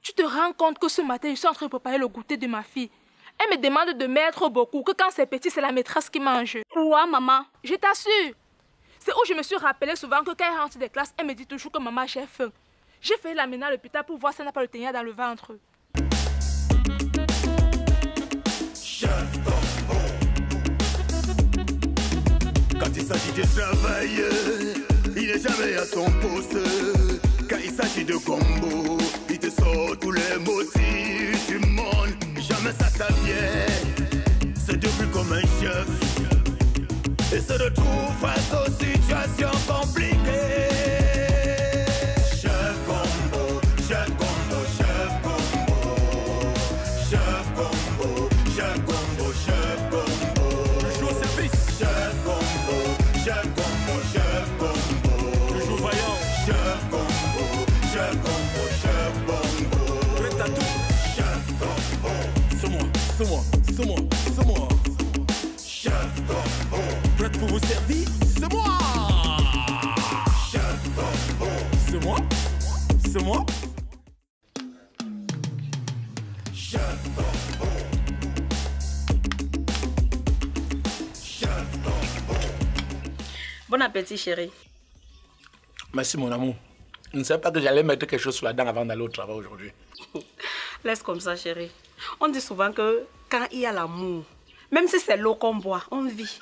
Tu te rends compte que ce matin, je suis en train de préparer le goûter de ma fille. Elle me demande de mettre beaucoup, que quand c'est petit, c'est la maîtresse qui mange. Quoi, maman? Je t'assure. C'est où je me suis rappelé souvent que quand elle rentre des classes, elle me dit toujours que maman, j'ai faim. J'ai fait l'amener à l'hôpital pour voir si elle n'a pas le ténia dans le ventre. Chef Combo. Quand il s'agit de travail, il n'est jamais à son poste. Quand il s'agit de combo, il te sort tous les motifs du monde. Jamais ça vient. C'est devenu comme un chef. Et se retrouve face aux situations compliquées. Chef Combo, chef Combo, chef Combo. Chef Combo, chef Combo, chef Combo. Toujours au service. Chef Combo, chef Combo, chef Combo. Toujours vaillant. Chef Combo, chef Combo, chef Combo. Prêt à tout. Chef Combo. C'est moi, c'est moi, c'est moi, c'est moi. Chef Combo. Prête pour vous servir, c'est moi. Chef Combo. C'est moi, c'est moi. Chef Combo. Chef Combo. Bon appétit, chérie. Merci, mon amour. Je ne savais pas que j'allais mettre quelque chose sur la dent avant d'aller au travail aujourd'hui. Laisse comme ça, chérie. On dit souvent que quand il y a l'amour, même si c'est l'eau qu'on boit, on vit.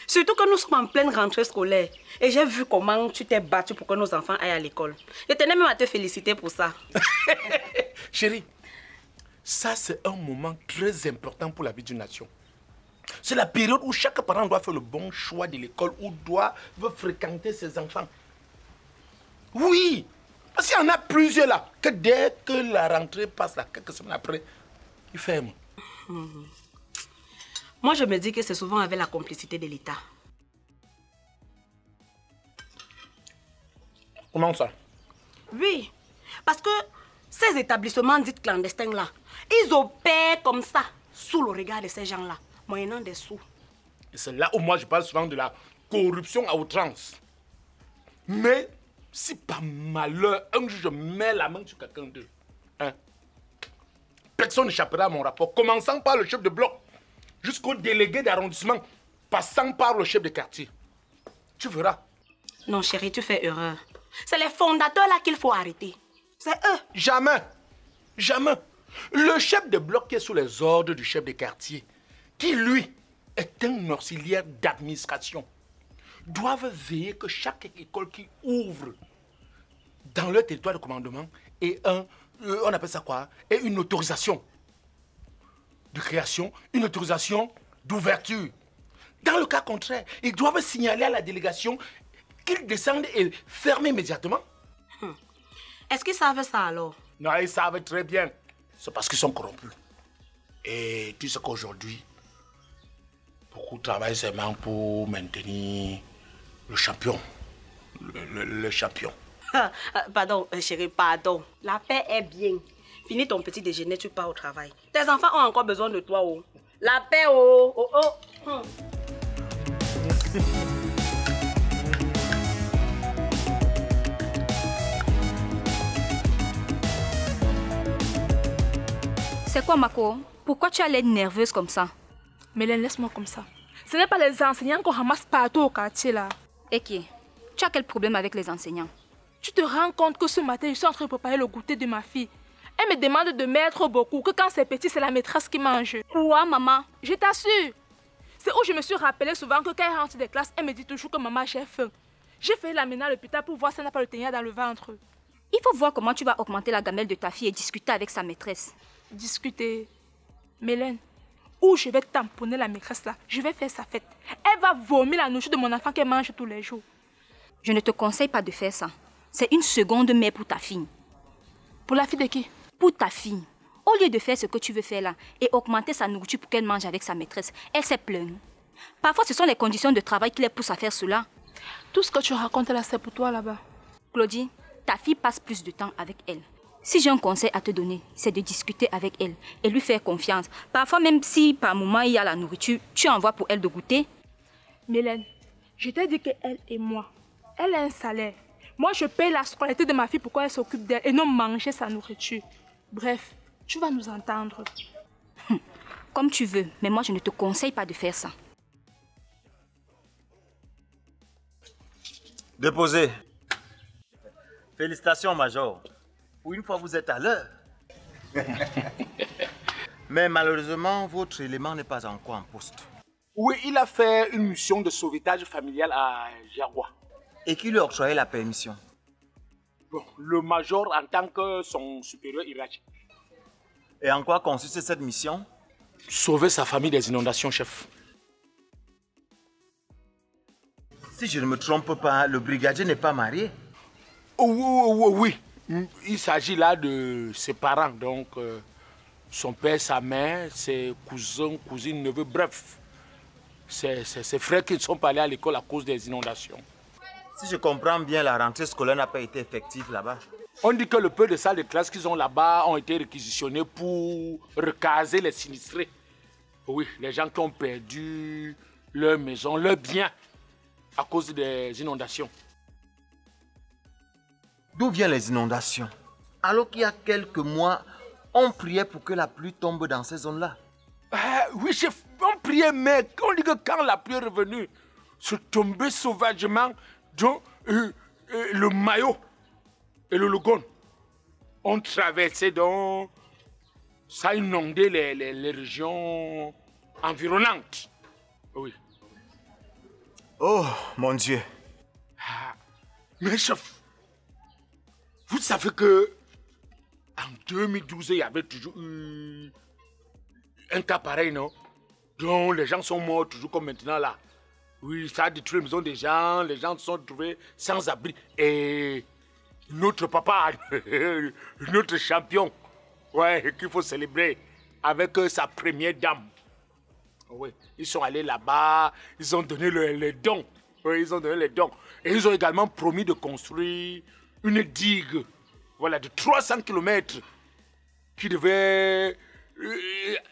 Surtout que nous sommes en pleine rentrée scolaire. Et j'ai vu comment tu t'es battu pour que nos enfants aillent à l'école. Je tenais même à te féliciter pour ça. Chérie, ça c'est un moment très important pour la vie d'une nation. C'est la période où chaque parent doit faire le bon choix de l'école, où doit fréquenter ses enfants. Oui, parce qu'il y en a plusieurs là, que dès que la rentrée passe là, quelques semaines après, ils ferment. Moi, je me dis que c'est souvent avec la complicité de l'État. Comment ça? Oui, parce que ces établissements dits clandestins là, ils opèrent comme ça, sous le regard de ces gens-là, moyennant des sous. Et c'est là où moi je parle souvent de la corruption à outrance. Mais si par malheur, un jour je mets la main sur quelqu'un d'eux, hein, personne n'échappera à mon rapport, commençant par le chef de bloc, jusqu'au délégué d'arrondissement, passant par le chef de quartier. Tu verras. Non, chérie, tu fais erreur. C'est les fondateurs là qu'il faut arrêter. C'est eux. Jamais. Jamais. Le chef de bloc qui est sous les ordres du chef de quartier, qui lui est un auxiliaire d'administration, doivent veiller que chaque école qui ouvre dans leur territoire de commandement ait on appelle ça quoi? Ait une autorisation de création, une autorisation d'ouverture. Dans le cas contraire, ils doivent signaler à la délégation qu'ils descendent et ferment immédiatement. Est-ce qu'ils savent ça alors? Non, ils savent très bien. C'est parce qu'ils sont corrompus. Et tu sais qu'aujourd'hui, beaucoup travaillent seulement pour maintenir le champion. Le champion. Pardon, chérie, pardon. La paix est bien. Finis ton petit déjeuner, tu pars au travail. Tes enfants ont encore besoin de toi, oh. La paix, oh, oh, oh. C'est quoi, Mako? Pourquoi tu as l'air nerveuse comme ça? Mélène, laisse-moi comme ça. Ce n'est pas les enseignants qu'on ramasse partout au quartier, là. Eki, tu as quel problème avec les enseignants? Tu te rends compte que ce matin, je suis en train de préparer le goûter de ma fille. Elle me demande de mettre beaucoup, que quand c'est petit, c'est la maîtresse qui mange. Quoi, maman? Je t'assure. C'est où je me suis rappelé souvent que quand elle rentre des classes, elle me dit toujours que maman, j'ai faim. J'ai fait l'amener à l'hôpital pour voir si elle n'a pas le ténia dans le ventre. Il faut voir comment tu vas augmenter la gamelle de ta fille et discuter avec sa maîtresse. Discuter. Mélène, où je vais tamponner la maîtresse là, je vais faire sa fête. Elle va vomir la nourriture de mon enfant qu'elle mange tous les jours. Je ne te conseille pas de faire ça. C'est une seconde mère pour ta fille. Pour la fille de qui? Pour ta fille. Au lieu de faire ce que tu veux faire là et augmenter sa nourriture pour qu'elle mange avec sa maîtresse, elle s'est plainte. Parfois, ce sont les conditions de travail qui les poussent à faire cela. Tout ce que tu racontes là, c'est pour toi là-bas. Claudie, ta fille passe plus de temps avec elle. Si j'ai un conseil à te donner, c'est de discuter avec elle et lui faire confiance. Parfois, même si par moment il y a la nourriture, tu envoies pour elle de goûter. Mélène, je t'ai dit qu'elle et moi, elle a un salaire. Moi, je paye la scolarité de ma fille pour qu'elle s'occupe d'elle et non manger sa nourriture. Bref, tu vas nous entendre. Comme tu veux, mais moi je ne te conseille pas de faire ça. Déposé. Félicitations, Major. Pour une fois, vous êtes à l'heure. Mais malheureusement, votre élément n'est pas encore en poste. Oui, il a fait une mission de sauvetage familial à Jaguar. Et qui lui a octroyé la permission? Bon, le major en tant que son supérieur hiérarchique. Et en quoi consiste cette mission? Sauver sa famille des inondations, chef. Si je ne me trompe pas, le brigadier n'est pas marié. Oui. Il s'agit là de ses parents, donc son père, sa mère, ses cousins, cousines, neveux, bref. Ses frères qui ne sont pas allés à l'école à cause des inondations. Si je comprends bien, la rentrée scolaire n'a pas été effective là-bas. On dit que le peu de salles de classe qu'ils ont là-bas ont été réquisitionnées pour recaser les sinistrés. Oui, les gens qui ont perdu leur maison, leurs biens à cause des inondations. D'où viennent les inondations? Alors qu'il y a quelques mois, on priait pour que la pluie tombe dans ces zones-là. Oui, chef, on priait, mais on dit que quand la pluie est revenue, c'est tombé sauvagement. Donc, le Mayo et le Logone ont traversé, donc ça a inondé les régions environnantes. Oui. Oh, mon Dieu. Mais chef, vous savez que en 2012, il y avait toujours eu un cas pareil, non? Donc les gens sont morts toujours comme maintenant là. Oui, ça a détruit les maisons des gens, les gens se sont trouvés sans abri. Et notre papa, notre champion, ouais, qu'il faut célébrer avec sa première dame. Oui, ils sont allés là-bas, ils ont donné les dons. Oui, ils ont donné les dons. Et ils ont également promis de construire une digue, voilà, de 300 km qui devait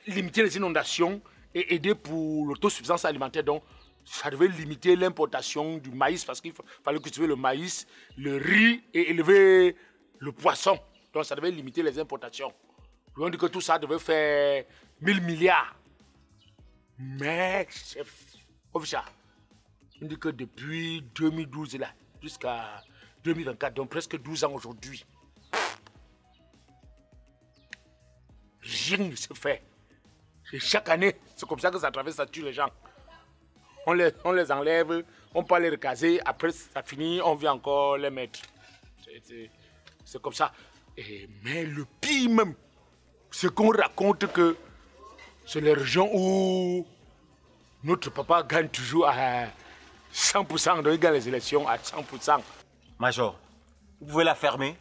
limiter les inondations et aider pour l'autosuffisance alimentaire. Donc, ça devait limiter l'importation du maïs parce qu'il fallait cultiver le maïs, le riz et élever le poisson. Donc, ça devait limiter les importations. On dit que tout ça devait faire 1000 milliards. Mais, chef, officiel, on dit que depuis 2012 là, jusqu'à 2024, donc presque 12 ans aujourd'hui, rien ne se fait. Et chaque année, c'est comme ça que ça traverse, ça tue les gens. On les enlève, on peut les recaser, après ça finit, on vient encore les mettre. C'est comme ça. Mais le pire même, c'est qu'on raconte que c'est les régions où notre papa gagne toujours à 100%, donc il gagne les élections à 100%. Major, vous pouvez la fermer?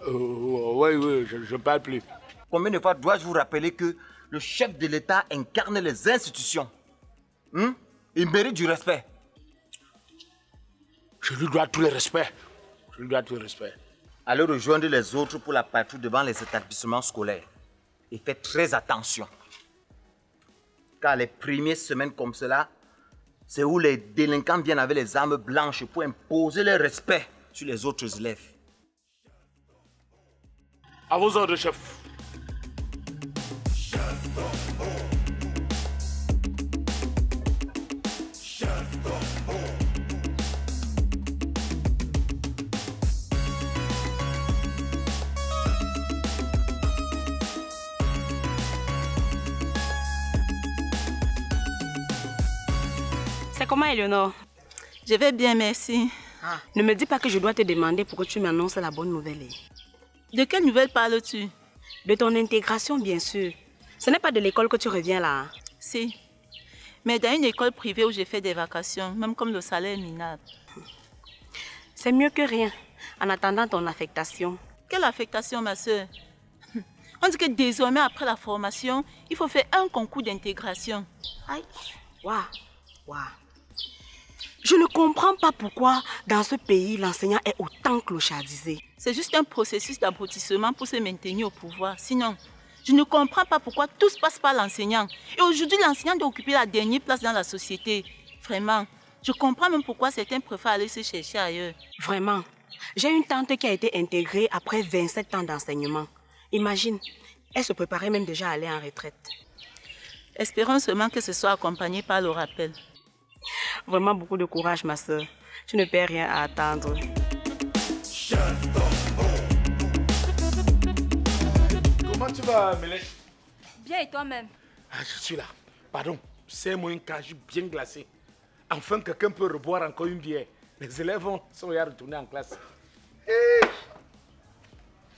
Oui, je ne parle plus. Combien de fois dois-je vous rappeler que le chef de l'État incarne les institutions? Il mérite du respect. Je lui dois tout le respect. Allez rejoindre les autres pour la patrouille devant les établissements scolaires. Et faites très attention. Car les premières semaines comme cela, c'est où les délinquants viennent avec les armes blanches pour imposer leur respect sur les autres élèves. À vos ordres, chef. C'est comment, Eleonore? Je vais bien, merci. Ne me dis pas que je dois te demander pour que tu m'annonces la bonne nouvelle. De quelle nouvelle parles-tu? De ton intégration, bien sûr. Ce n'est pas de l'école que tu reviens là. Si. Mais dans une école privée où j'ai fait des vacations, même comme le salaire est minable. C'est mieux que rien, en attendant ton affectation. Quelle affectation, ma soeur? On dit que désormais, après la formation, il faut faire un concours d'intégration. Aïe, waouh. Je ne comprends pas pourquoi, dans ce pays, l'enseignant est autant clochardisé. C'est juste un processus d'abrutissement pour se maintenir au pouvoir. Sinon, je ne comprends pas pourquoi tout se passe par l'enseignant. Et aujourd'hui, l'enseignant doit occuper la dernière place dans la société. Vraiment, je comprends même pourquoi certains préfèrent aller se chercher ailleurs. Vraiment, j'ai une tante qui a été intégrée après 27 ans d'enseignement. Imagine, Elle se préparait même déjà à aller en retraite. Espérons seulement que ce soit accompagné par le rappel. Vraiment beaucoup de courage, ma soeur. Tu ne perds rien à attendre. Comment tu vas, Mélène? Bien, et toi-même? Ah, je suis là. Pardon, c'est moi une cage bien glacée. Enfin, quelqu'un peut reboire encore une bière. Les élèves sont à retourner en classe. Hey.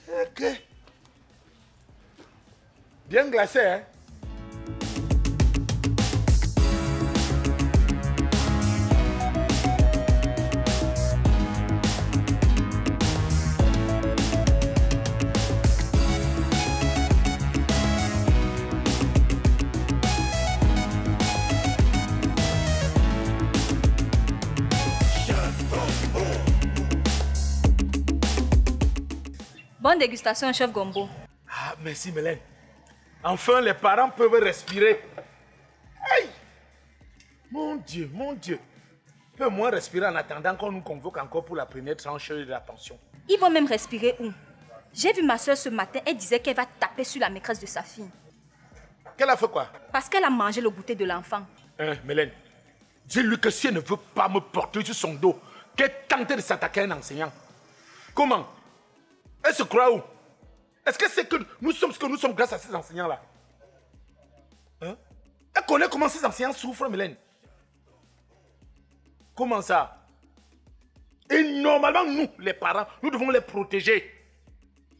Ok. Bien glacé, hein? Bonne dégustation, chef Gombo. Ah, merci, Mélène. Enfin, les parents peuvent respirer. Aïe! Mon Dieu, mon Dieu. Peut moins respirer en attendant qu'on nous convoque encore pour la première tranche de la pension. Ils vont même respirer où? J'ai vu ma soeur ce matin, elle disait qu'elle va taper sur la maîtresse de sa fille. Qu'elle a fait quoi? Parce qu'elle a mangé le goûter de l'enfant. Mélène, dis-lui que si elle ne veut pas me porter sur son dos, qu'elle tente de s'attaquer à un enseignant. Comment? Elle se croit où? Est-ce que c'est que nous sommes ce que nous sommes grâce à ces enseignants-là? Hein? Elle connaît comment ces enseignants souffrent, Mélène. Comment ça? Et normalement, nous, les parents, nous devons les protéger.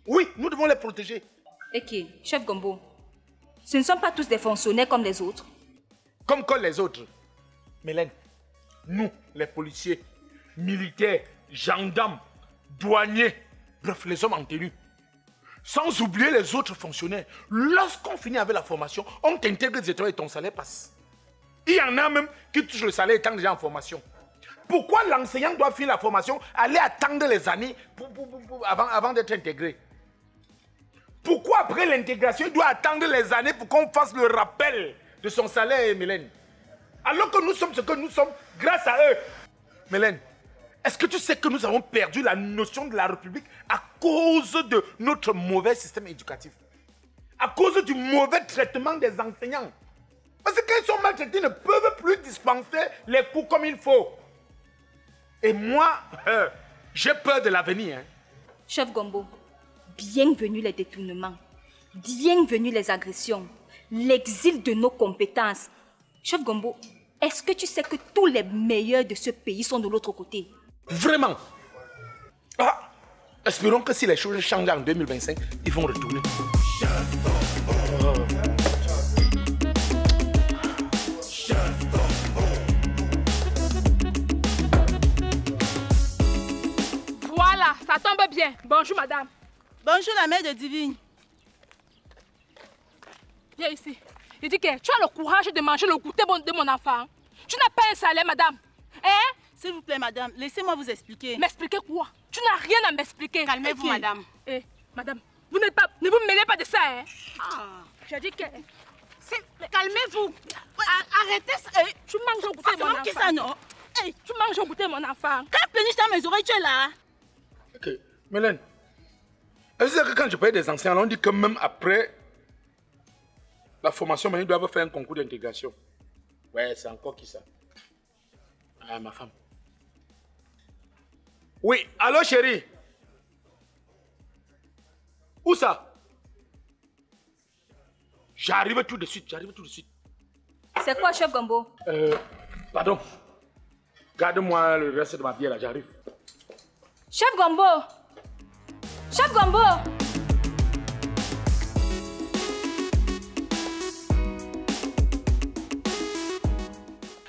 Oui, nous devons les protéger. Ok, chef Gombo, ce ne sont pas tous des fonctionnaires comme les autres. Comme les autres. Mélène, nous, les policiers, militaires, gendarmes, douaniers, bref, les hommes en tenue. Sans oublier les autres fonctionnaires. Lorsqu'on finit avec la formation, on t'intègre directement et ton salaire passe. Il y en a même qui touchent le salaire étant déjà en formation. Pourquoi l'enseignant doit finir la formation, aller attendre les années avant d'être intégré? Pourquoi après l'intégration, il doit attendre les années pour qu'on fasse le rappel de son salaire, Mélène? Alors que nous sommes ce que nous sommes grâce à eux. Mélène, est-ce que tu sais que nous avons perdu la notion de la République à cause de notre mauvais système éducatif? À cause du mauvais traitement des enseignants. Parce que quand ils sont maltraités, ils ne peuvent plus dispenser les cours comme il faut. Et moi, j'ai peur de l'avenir. Hein. Chef Gombo, bienvenue les détournements, bienvenue les agressions, l'exil de nos compétences. Chef Gombo, est-ce que tu sais que tous les meilleurs de ce pays sont de l'autre côté? Vraiment? Ah, espérons que si les choses changent en 2025, ils vont retourner. Voilà, ça tombe bien. Bonjour, madame. Bonjour, la mère de Divine. Viens ici. Il dit que tu as le courage de manger le goûter de mon enfant. Tu n'as pas un salaire, madame. Hein? S'il vous plaît, madame, laissez-moi vous expliquer. M'expliquer quoi? Tu n'as rien à m'expliquer. Calmez-vous, madame. Eh, madame, ne vous mêlez pas de ça, hein? Ah. J'ai dit que... Calmez-vous. Arrêtez ça. Tu manges le goûter de mon enfant. Qui ça, non? Tu manges le goûter de mon enfant. Quand pleurniche dans mes oreilles, tu es là. Ok, Mélène. Est-ce que quand je parle des enseignants, on dit que même après la formation, ils doivent faire un concours d'intégration? Ouais, c'est encore qui ça? Ah, ma femme. Oui, allô chérie? Où ça? J'arrive tout de suite, C'est quoi, chef Gombo? Pardon. Garde-moi le reste de ma bière là, j'arrive. Chef Gombo! Chef Gombo!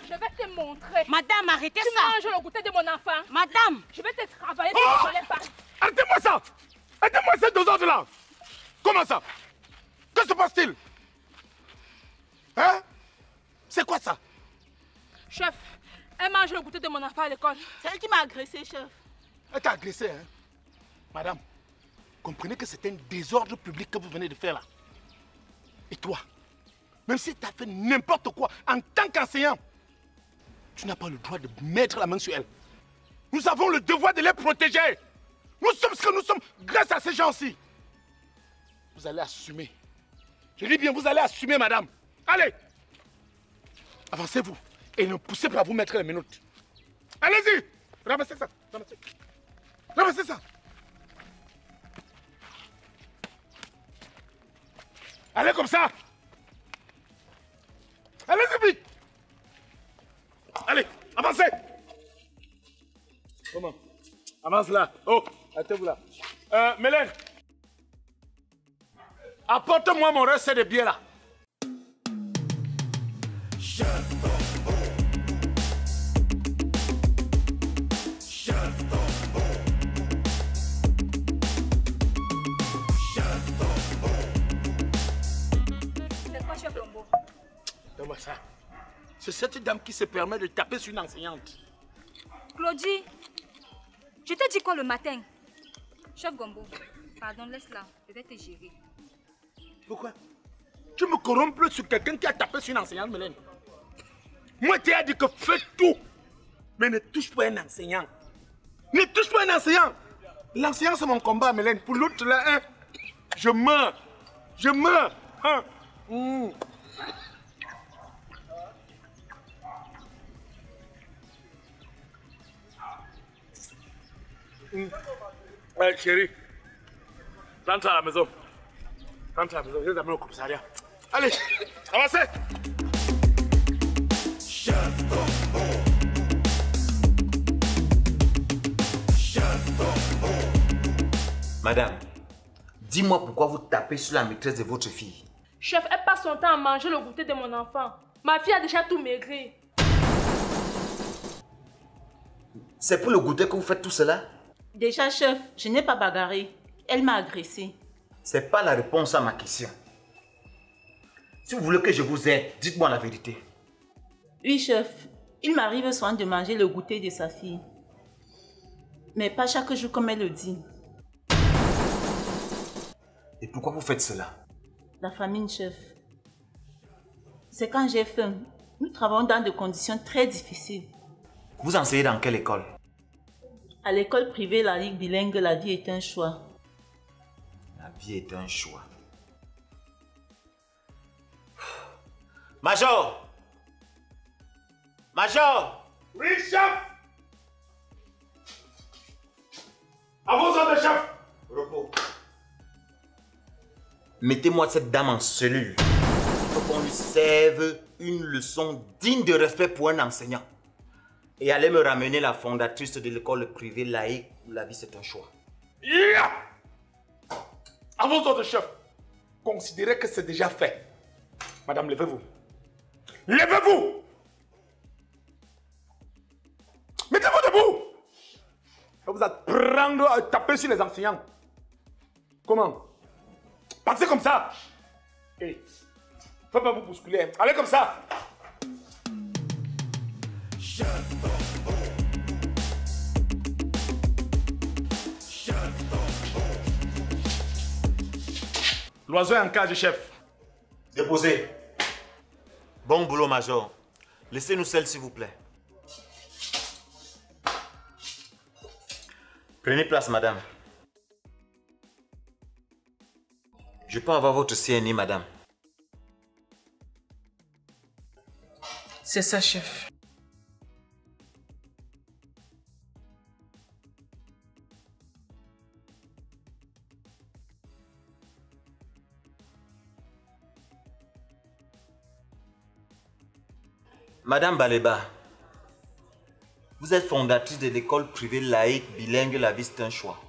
Je vais te montrer. Madame, arrêtez ça. Tu manges le goûter de mon enfant. Madame. Je vais te travailler pour les pas. Arrêtez-moi ça! Arrêtez-moi ces deux ordres là! Comment ça? Que se passe-t-il? Hein? C'est quoi ça? Chef, elle mange le goûter de mon enfant à l'école. C'est elle qui m'a agressé, chef. Elle t'a agressé, hein? Madame, comprenez que c'est un désordre public que vous venez de faire là. Et toi, même si tu as fait n'importe quoi en tant qu'enseignant, tu n'as pas le droit de mettre la main sur elle. Nous avons le devoir de les protéger. Nous sommes ce que nous sommes grâce à ces gens-ci. Vous allez assumer Je dis bien, vous allez assumer, madame. Allez. Avancez-vous et ne poussez pas à vous mettre les menottes. Allez-y. Ramassez ça. Ramassez. Ramassez ça. Allez comme ça. Allez-y vite. Allez, avancez. Comment? Avance là. Oh, arrêtez-vous là. Mélène, apporte-moi mon recette de bière là. Donne-moi ça. C'est cette dame qui se permet de taper sur une enseignante. Claudie, je t'ai dit quoi le matin? Chef Gombo, pardon, laisse-la. Je vais te gérer. Pourquoi? Tu me corrompes sur quelqu'un qui a tapé sur une enseignante, Mélène. Moi, tu as dit que fais tout. Mais ne touche pas un enseignant. Ne touche pas un enseignant. L'enseignant, c'est mon combat, Mélène. Pour l'autre, là, hein, je meurs. Je meurs. Hein. Ouais, chérie, rentre à la maison. Rentre à la maison, je vais t'amener au commissariat. Allez, avancez. Madame, dis-moi pourquoi vous tapez sur la maîtresse de votre fille. Chef, elle passe son temps à manger le goûter de mon enfant. Ma fille a déjà tout maigri. C'est pour le goûter que vous faites tout cela? Déjà, chef, je n'ai pas bagarré. Elle m'a agressé. C'est pas la réponse à ma question. Si vous voulez que je vous aide, dites-moi la vérité. Oui, chef. Il m'arrive souvent de manger le goûter de sa fille. Mais pas chaque jour comme elle le dit. Et pourquoi vous faites cela? La famine, chef. C'est quand j'ai faim. Nous travaillons dans des conditions très difficiles. Vous enseignez dans quelle école? À l'école privée, la Ligue bilingue, la vie est un choix. La vie est un choix. Major! Major! Oui, chef! À vos ordres, chef! Repos. Mettez-moi cette dame en cellule. Il faut qu'on lui serve une leçon digne de respect pour un enseignant. Et allez me ramener la fondatrice de l'école privée laïque où la vie c'est un choix. Yeah! À vos ordres, chef. Considérez que c'est déjà fait. Madame, levez-vous. Levez-vous! Mettez-vous debout! Je vais vous apprendre à taper sur les enseignants. Comment? Passez comme ça! Hey, faut pas vous bousculer. Allez comme ça! L'oiseau est en cage, chef. Déposez. Bon boulot, Major. Laissez-nous seul, s'il vous plaît. Prenez place, madame. Je peux avoir votre CNI, madame? C'est ça, chef. Madame Baleba, vous êtes fondatrice de l'école privée laïque bilingue La Vie c'est un choix.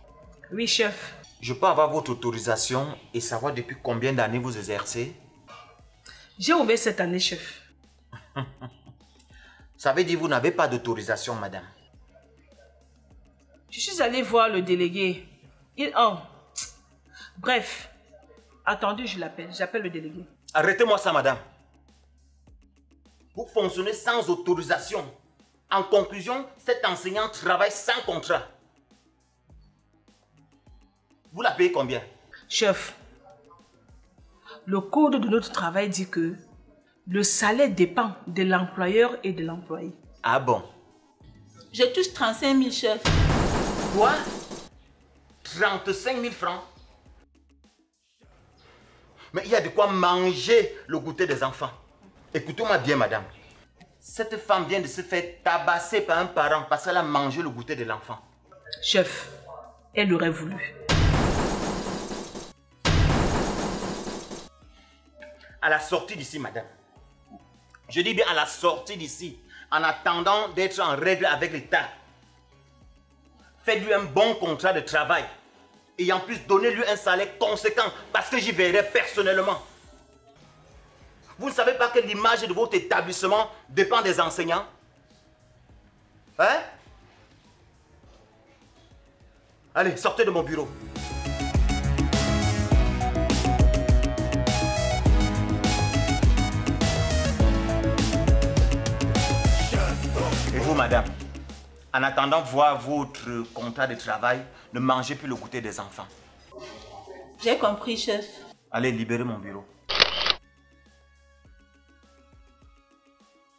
Oui, chef. Je peux avoir votre autorisation et savoir depuis combien d'années vous exercez? J'ai ouvert cette année, chef. Ça veut dire que vous n'avez pas d'autorisation, madame. Je suis allée voir le délégué. Bref. Attendez, je l'appelle. J'appelle le délégué. Arrêtez-moi ça, madame. Vous fonctionnez sans autorisation. En conclusion, cet enseignant travaille sans contrat. Vous la payez combien? Chef, le code de notre travail dit que le salaire dépend de l'employeur et de l'employé. Ah bon? Je touche 35 000, chef. Quoi? 35 000 francs? Mais il y a de quoi manger le goûter des enfants. Écoutez-moi bien, madame. Cette femme vient de se faire tabasser par un parent parce qu'elle a mangé le goûter de l'enfant. Chef, elle aurait voulu. À la sortie d'ici, madame. Je dis bien à la sortie d'ici, en attendant d'être en règle avec l'État. Faites-lui un bon contrat de travail. Et en plus, donnez-lui un salaire conséquent parce que j'y verrai personnellement. Vous ne savez pas que l'image de votre établissement dépend des enseignants? Hein? Allez, sortez de mon bureau. Et vous, madame, en attendant de voir votre contrat de travail, ne mangez plus le goûter des enfants. J'ai compris, chef. Allez, libérez mon bureau.